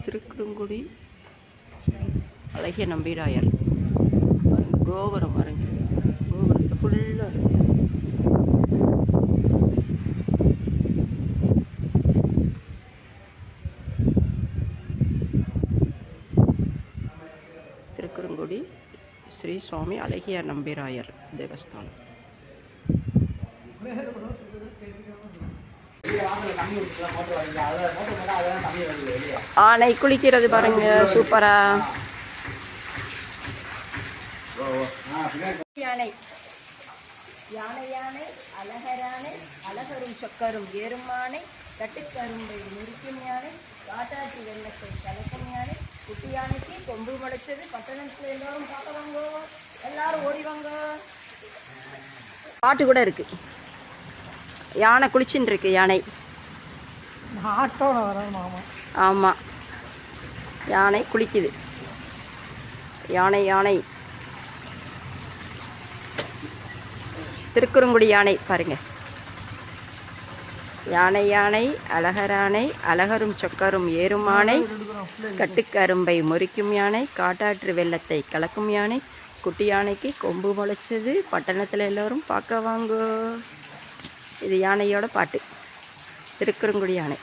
திருக்குறுங்குடி அழகிய நம்பிராயர் கோபுரம் பாருங்க. கோபுரத்தை ஃபுல்லாக திருக்குறுங்குடி ஸ்ரீ சுவாமி அழகிய நம்பிராயர் தேவஸ்தானம். ஆனை குளிக்கிறது பாருங்க, சூப்பரா. யானை யானை யானை அழகரானை அழகரும் சொக்கரும் ஏறும் யானை கட்டுக்கரும்பை முறிக்கும் யானை காட்டாற்றி வெள்ளத்தை கலக்கும் யானை குட்டி யானைக்கு கொம்பு முளைச்சது பட்டணத்தில் எல்லோரும் பார்க்கவாங்க, எல்லாரும் ஓடிவாங்க. பாட்டு கூட இருக்கு. யானை குளிச்சுன்னு இருக்கு. யானை ஆமாம், யானை குளிக்குது. யானை யானை திருக்குறுங்குடி யானை பாருங்க. யானை யானை அழகரானை அழகரும் சொக்கரும் ஏறும் யானை கட்டுக்கரும்பை முறிக்கும் யானை காட்டாற்று வெள்ளத்தை கலக்கும் யானை குட்டி யானைக்கு கொம்பு முளைச்சது பட்டணத்தில் எல்லோரும் பார்க்க வாங்கோ. இது யானையோட பாட்டு. திருக்குறுங்குடி யானை.